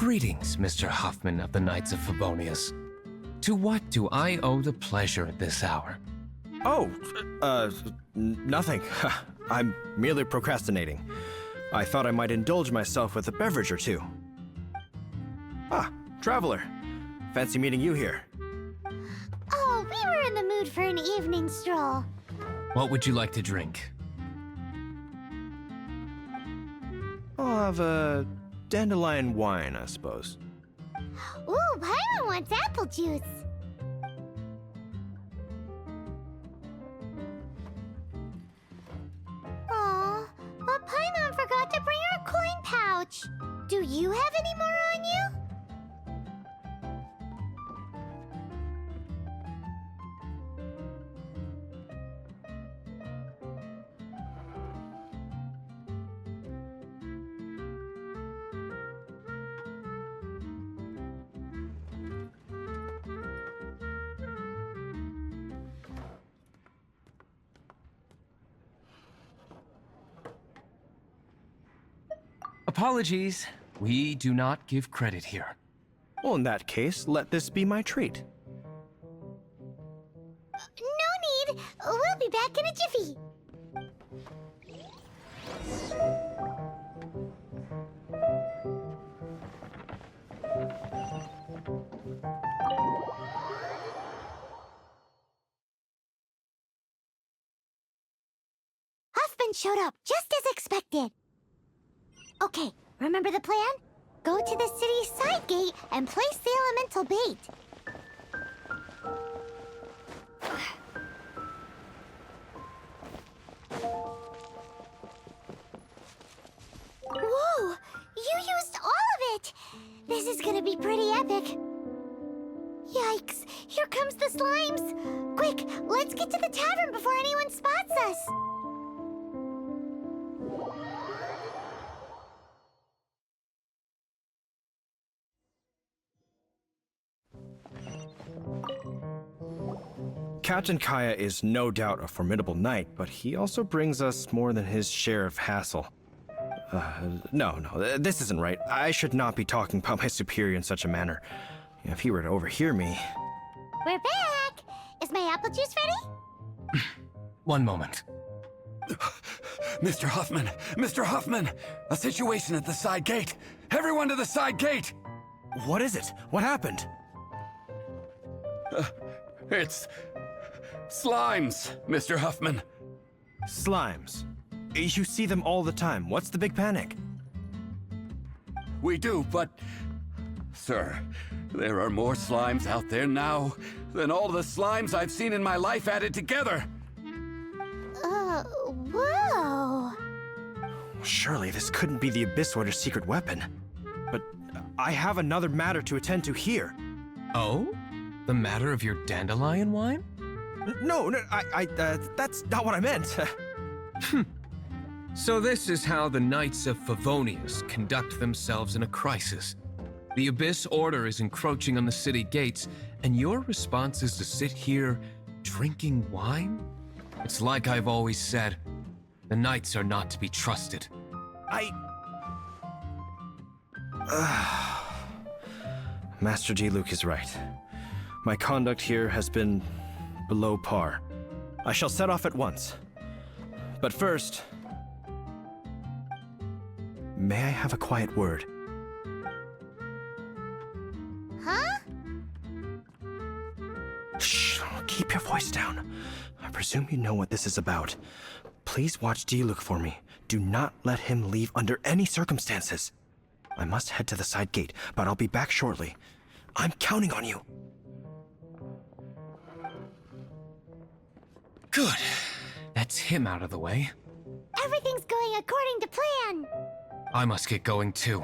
Greetings, Mr. Huffman of the Knights of Favonius. To what do I owe the pleasure at this hour? Oh, nothing. I'm merely procrastinating. I thought I might indulge myself with a beverage or two. Ah, Traveler. Fancy meeting you here. Oh, we were in the mood for an evening stroll. What would you like to drink? I'll have a dandelion wine, I suppose. Ooh, Paimon wants apple juice. Aw, but Paimon forgot to bring her coin pouch. Do you have any more on you? Apologies. We do not give credit here. Well, in that case, let this be my treat. No need. We'll be back in a jiffy. Huffman showed up just as expected. Okay, remember the plan? Go to the city's side gate and place the elemental bait. Whoa! You used all of it! This is gonna be pretty epic. Yikes! Here comes the slimes! Quick, let's get to the tavern before anyone spots us! Captain Kaya is no doubt a formidable knight, but he also brings us more than his share of hassle. No, this isn't right. I should not be talking about my superior in such a manner. If he were to overhear me... We're back! Is my apple juice ready? One moment. Mr. Huffman! Mr. Huffman! A situation at the side gate! Everyone to the side gate! What is it? What happened? It's... slimes, Mr. Huffman. Slimes. You see them all the time. What's the big panic? We do, but... Sir, there are more slimes out there now than all the slimes I've seen in my life added together. Whoa. Surely this couldn't be the Abyss Order's secret weapon. But I have another matter to attend to here. Oh? The matter of your dandelion wine? No, that's not what I meant. So this is how the Knights of Favonius conduct themselves in a crisis. The Abyss Order is encroaching on the city gates, and your response is to sit here drinking wine? It's like I've always said, the Knights are not to be trusted. Master Diluc is right. My conduct here has been below par. I shall set off at once. But first, may I have a quiet word? Huh? Shh, keep your voice down. I presume you know what this is about. Please watch Diluc for me. Do not let him leave under any circumstances. I must head to the side gate, but I'll be back shortly. I'm counting on you. Good. That's him out of the way. Everything's going according to plan. I must get going too.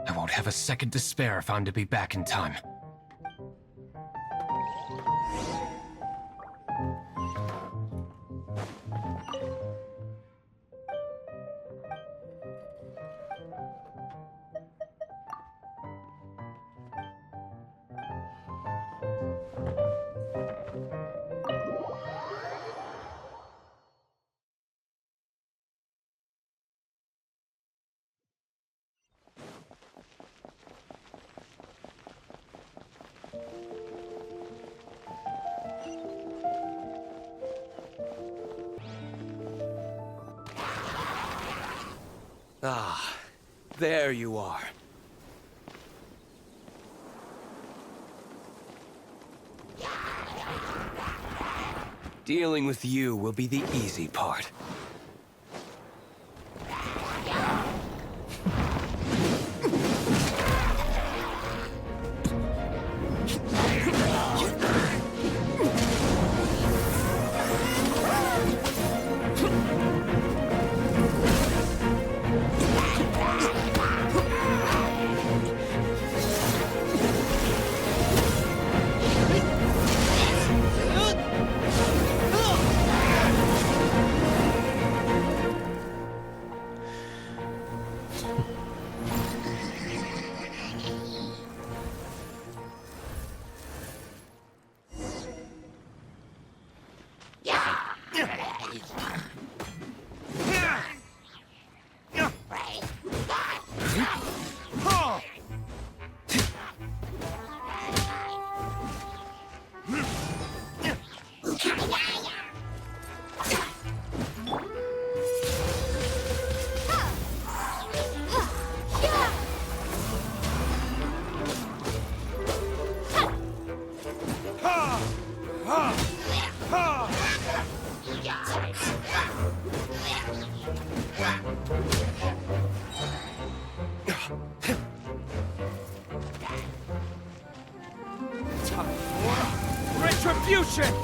I won't have a second to spare if I'm to be back in time. Ah, there you are. Dealing with you will be the easy part. Retribution!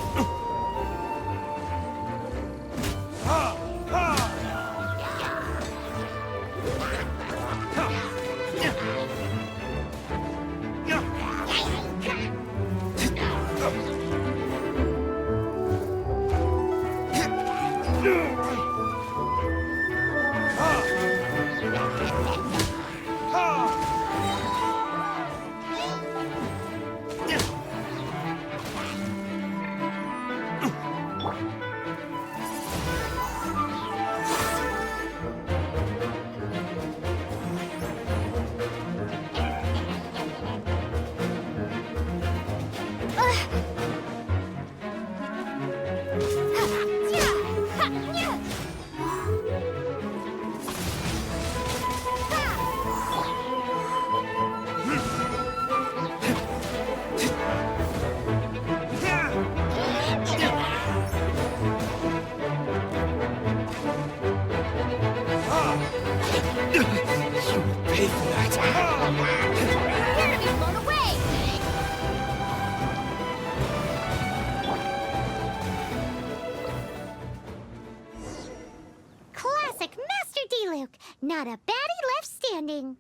Not a baddie left standing.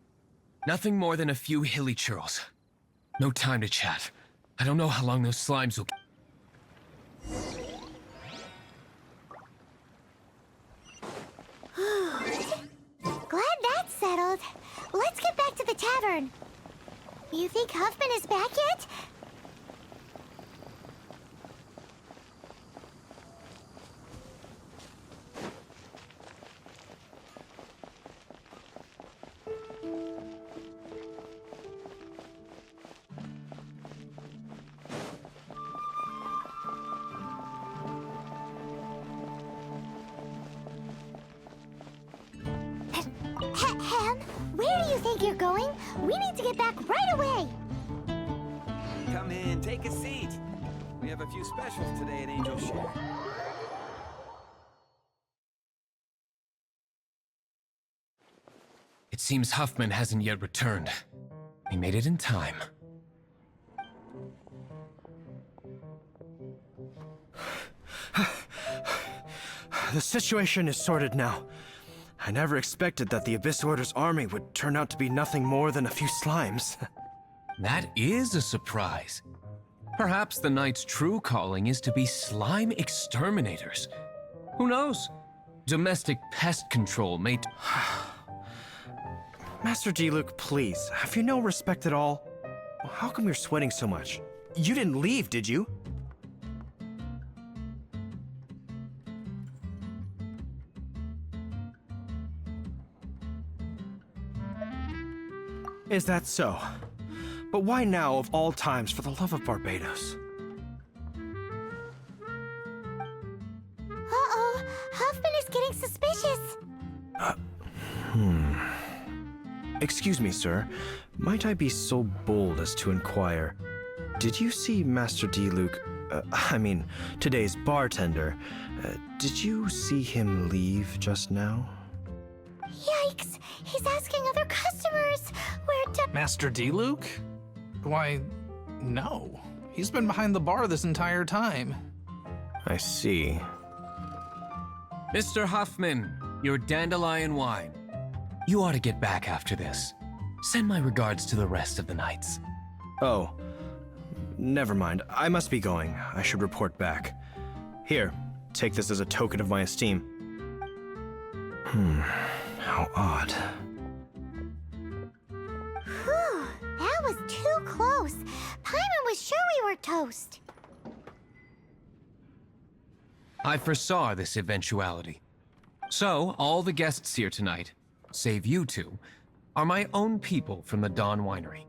Nothing more than a few hilly churls. No time to chat. I don't know how long those slimes will... Glad that's settled. Let's get back to the tavern. You think Huffman is back yet? Ham, where do you think you're going? We need to get back right away. Come in, take a seat. We have a few specials today at Angel Share. It seems Huffman hasn't yet returned. He made it in time. The situation is sorted now. I never expected that the Abyss Order's army would turn out to be nothing more than a few slimes. That is a surprise. Perhaps the Knight's true calling is to be slime exterminators. Who knows? Domestic pest control may... Master Diluc, please, have you no respect at all? How come you're sweating so much? You didn't leave, did you? Is that so? But why now, of all times, for the love of Barbados? Uh-oh, Huffman is getting suspicious. Excuse me, sir. Might I be so bold as to inquire, did you see Master D-Luke, today's bartender, did you see him leave just now? Yikes! He's asking other customers where to. Master D-Luke? Why, no. He's been behind the bar this entire time. I see. Mr. Huffman, your dandelion wine. You ought to get back after this. Send my regards to the rest of the knights. Oh, never mind. I must be going. I should report back. Here, take this as a token of my esteem. How odd. Whew, that was too close. Paimon was sure we were toast. I foresaw this eventuality. So, all the guests here tonight, save you two, are my own people from the Dawn Winery.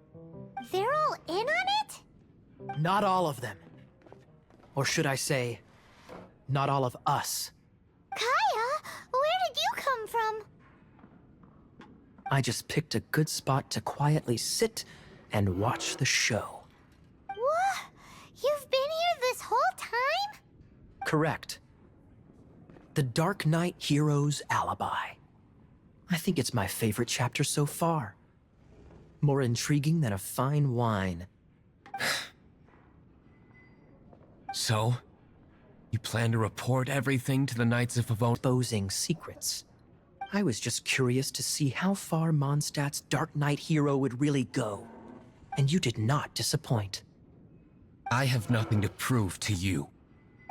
They're all in on it? Not all of them. Or should I say, not all of us. Kaya, where did you come from? I just picked a good spot to quietly sit and watch the show. What? You've been here this whole time? Correct. The Dark Knight Hero's Alibi. I think it's my favorite chapter so far. More intriguing than a fine wine. So, you plan to report everything to the Knights of Favonius? Exposing secrets. I was just curious to see how far Mondstadt's Dark Knight hero would really go. And you did not disappoint. I have nothing to prove to you.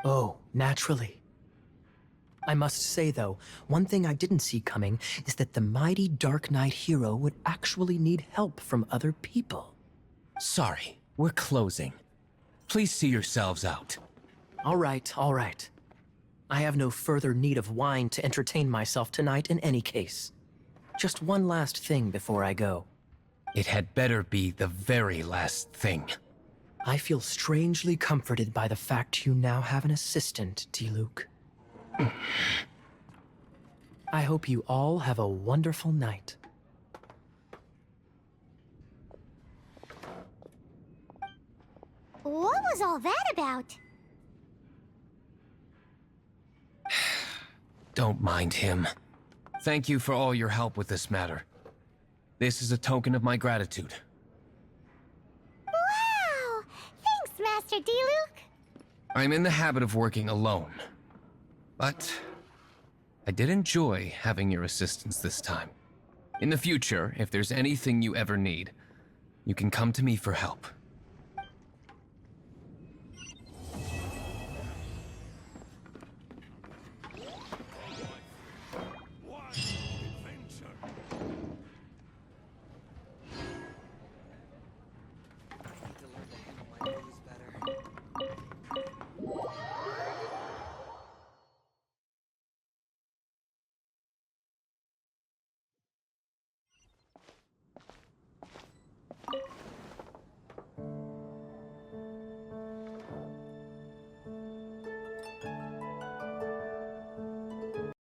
Oh, naturally. I must say, though, one thing I didn't see coming is that the mighty Dark Knight hero would actually need help from other people. Sorry, we're closing. Please see yourselves out. All right, all right. I have no further need of wine to entertain myself tonight in any case. Just one last thing before I go. It had better be the very last thing. I feel strangely comforted by the fact you now have an assistant, D-Luke. I hope you all have a wonderful night. What was all that about? Don't mind him. Thank you for all your help with this matter. This is a token of my gratitude. Wow! Thanks, Master D-Luke. I'm in the habit of working alone. But I did enjoy having your assistance this time. In the future, if there's anything you ever need, you can come to me for help.